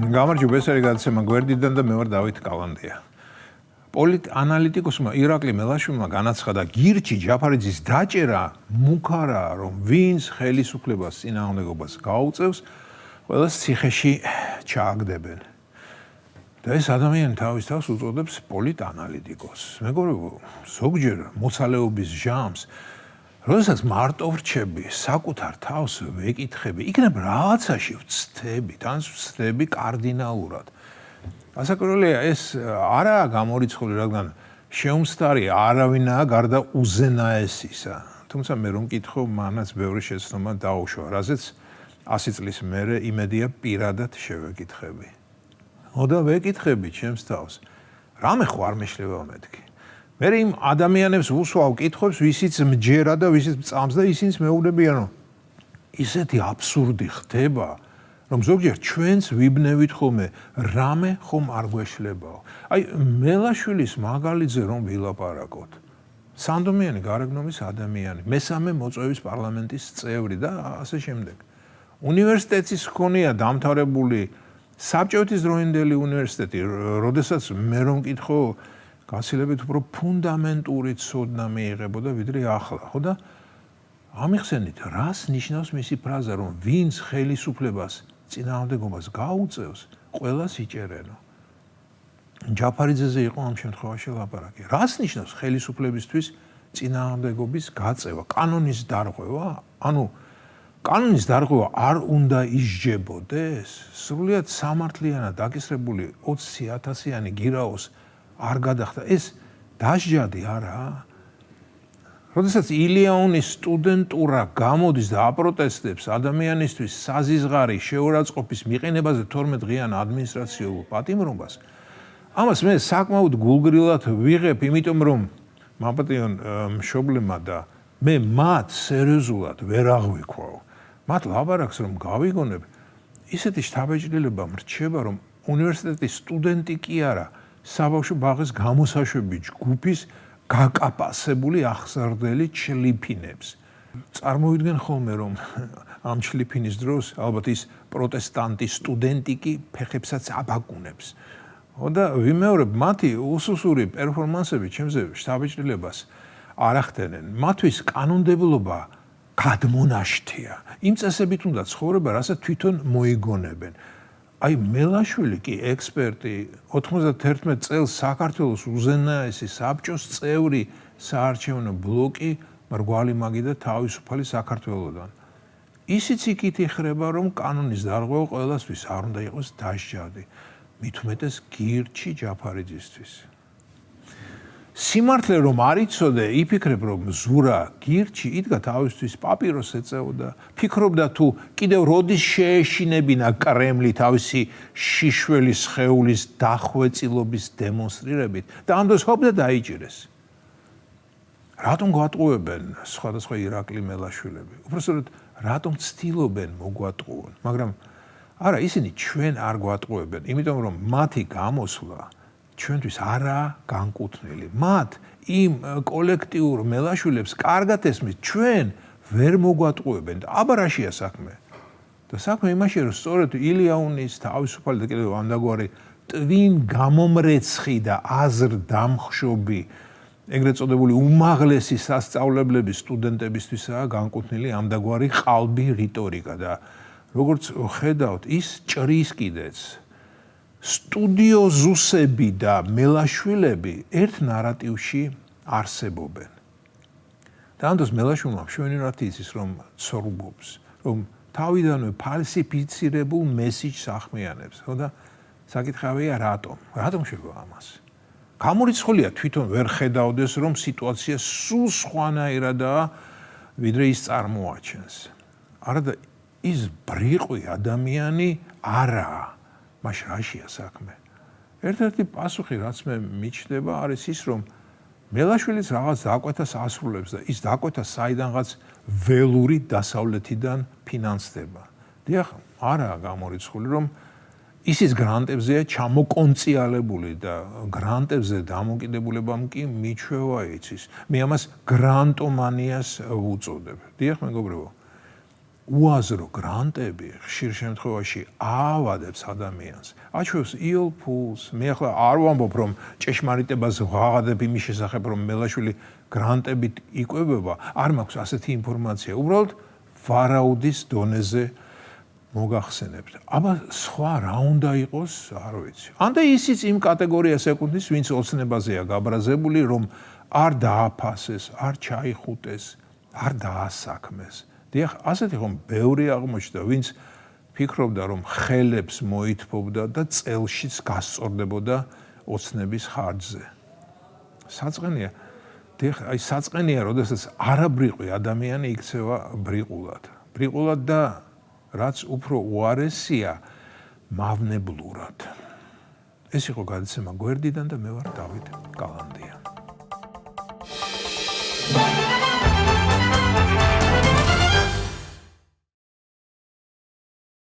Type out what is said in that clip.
გამარჯობა, ეს არის გადაცემა გვერდიდან და მე ვარ დავით კალანდია. პოლიტანალიტიკოსმა ირაკლი მელაშვილმა განაცხადა, გირჩი ჯაფარიძის დაჭერა მუქარაა, რომ ვინც ხელისუფლებას წინააღმდეგობას გაუწევს, ყველას ციხეში ჩააგდებენ. და ეს ადამიანი თავის თავს უწოდებს პოლიტანალიტიკოსს. მეგობრებო, ზოგჯერ მოცალეობის ჟამს როდესაც მარტო ვრჩები, საკუთარ თავს ვეკითხები, იქნებ რაღაცაში ვცდები, თან ვცდები კარდინალურად. ასაკურველია ეს არაა გამორიცხული, რადგან შეუმსწარი არავინაა გარდა უზენაესისა. თუმცა მე რომ მკითხო, მანაც ბევრი შეცდომა დაუშვა, რაზეც 100 წლის მერე იმედია პირადად შევეკითხები. და ვეკითხები ჩემს თავს, რამე ხო არ მეშლება მეთქი. მე იმ ადამიანებს უსვავ კითხვებს, ვისიც მჯერა და ვისიც მწამს და ისინიც მეუბნებიან, რომ ისეთი აბსურდი ხდება, რომ ზოგჯერ ჩვენც ვიბნევით ხოლმე, რამე ხომ არ გვეშლებაო. აი, მელაშვილის მაგალითზე რომ ვილაპარაკოთ. სანდომიანი გარეგნობის ადამიანი, მესამე მოწვევის პარლამენტის წევრი და ასე შემდეგ. უნივერსიტეტის ჰქონია დამთავრებული საბჭოეთის დროინდელი უნივერსიტეტი, როდესაც მე რომ მკითხო, გაცილებით უფრო ფუნდამენტური ცოდნა მიიღებოდა ვიდრე ახლა, ხო და ამიხსენით, რას ნიშნავს მისი ფრაზა, რომ ვინც ხელისუფლებას წინააღმდეგობას გაუწევს, ყველას იჭერენო. ჯაფარიძეზე იყო ამ შემთხვევაში ლაპარაკი. რას ნიშნავს ხელისუფლებისთვის წინააღმდეგობის გაწევა, კანონის დარღვევა? ანუ კანონის დარღვევა არ უნდა ისჯებოდეს? სრულიად სამართლიანად დაკისრებული 20,000-იანი გირაოს არ გადახდა. ეს დასჯადი არაა? როდესაც ილიაონის სტუდენტურა გამოდის და აპროტესტებს ადამიანისთვის საზიზღარი შეურაცხყოფის მიყენებაზე 12 დღიან ადმინისტრაციულ პატიმრობას, ამას მე საკმაოდ გულგრილად ვიღებ, იმიტომ რომ მაპატიონ მშობლებმა და მე მათ სერიოზულად ვერ აღვიქვაო. მათ ლაპარაკს რომ გავიგონებ, ისეთი შთაბეჭდილება მრჩება, რომ უნივერსიტეტის სტუდენტი კი არა, საბავშვო ბაღის გამოსაშვები ჯგუფის გაკაპასებული აღზრდელი ჩლიფინებს. წარმოვიდგენ ხოლმე, რომ ამ ჩლიფინის დროს ალბათ ის პროტესტანტი სტუდენტი კი ფეხებსაც აბაკუნებს. და ვიმეორებ, მათი უსუსური პერფორმანსები ჩემზე შთაბეჭდილებას არ ახდენენ. მათთვის კანონმდებლობა გადმონაშთია. იმ წესებით უნდა ცხოვრება, რასაც თვითონ მოიგონებენ. აი, მელაშვილი კი ექსპერტი 91 წელს საქართველოს უზენაესი საბჭოს წევრი საარჩევნო ბლოკი მრგვალი მაგი და თავისუფალი საქართველოდან. ისიც იქით იხრება, რომ კანონის დარღვევა ყველასთვის არ უნდა იყოს დასჯადი, მით უმეტეს გირჩი ჯაფარიძისთვის. სიმართლე რომ არ იცოდე, იფიქრებ, რომ ზურა გირჩი იდგა თავისთვის პაპიროს ეწეოდა, ფიქრობდა თუ კიდევ როდის შეეშინებინა კრემლი თავისი შიშველი სხეულის დახვეწილობის დემონსტრირებით და ამ დროს ჰოპ და დაიჭირეს. რატომ გვატყუებენ სხვადასხვა ირაკლი მელაშვილები? უბრალოდ რატომ ცდილობენ მოგვატყუონ? მაგრამ არა, ისინი ჩვენ არ გვატყუებენ, იმიტომ რომ მათი გამოსვლა ჩვენთვის არაა განკუთვნილი. მათ იმ კოლექტიურ მელაშვილებს კარგად ესმის, ჩვენ ვერ მოგვატყუებენ. და აბა რაშია საქმე? და საქმე იმაშია, რომ სწორედ ილიაონის თავისუფალი და კიდევ ამდაგვარი ტვინ გამომრეცხი და აზრდამხშობი, ეგრეთ წოდებული უმაღლესი სასწავლებლების სტუდენტებისთვისაა განკუთვნილი ამდაგვარი ყალბი რიტორიკა და როგორც ხედავთ, ის ჭრის კიდეც სტუდიოზუსები და მელაშვილები ერთ ნარატივში არსებობენ. და ამ დროს მელაშვილმა მშვენივრად იცის, რომ ცრუბობს, რომ თავიდანვე ფალსიფიცირებულ მესიჯს ახმიანებს. და საკითხავია რატომ? რატომ შეგვიძლია ამას? გამორიცხულია თვითონ ვერ ხედავდეს, რომ სიტუაცია სულ სხვანაირადაა, ვიდრე ის წარმოაჩენს. არადა ის ბრიყვი ადამიანი არაა. მაშ რაშია საქმე? ერთ-ერთი პასუხი, რაც მე მიჩნდება, არის ის, რომ მელაშვილიც რაღაც დაკვეთას ასრულებს და ის დაკვეთა საიდანღაც ველური დასავლეთიდან ფინანსდება. დიახ, არაა გამორიცხული, რომ ისიც გრანტებზეა ჩამოკონციალებული და გრანტებზე დამოკიდებულებამ კი მიჩვევა იცის. მე ამას გრანტომანიას ვუწოდებ. დიახ, მეგობრებო. უაზრო გრანტები ხშირ შემთხვევაში აავადებს ადამიანს. აჩვევს იოლ ფულს. მე ახლა არ ვამბობ, რომ ჭეშმარიტებას ვაღადებ იმის შესახებ, რომ მელაშვილი გრანტებით იკვებება. არ მაქვს ასეთი ინფორმაცია. უბრალოდ ვარაუდის დონეზე მოგახსენებთ. აბა სხვა რა უნდა იყოს, არ ვიცი. ანდა ისიც იმ კატეგორიას ეკუთვნის, ვინც ოცნებაზეა გაბრაზებული, რომ არ დააფასეს, არ ჩაიხუტეს, არ დაასაქმეს. დიახ, ასეთი ხომ ბევრი აღმოჩნდა, ვინც ფიქრობდა, რომ ხელებს მოითბობდა და წელშიც გასწორდებოდა ოცნების ხარჯზე. საწყენია, დიახ, აი საწყენია, როდესაც არაბრიყვი ადამიანი იქცევა ბრიყულად. ბრიყულად და რაც უფრო უარესია, მავნებლურად. ეს იყო გადაცემა გვერდიდან და მე ვარ დავით კალანდია.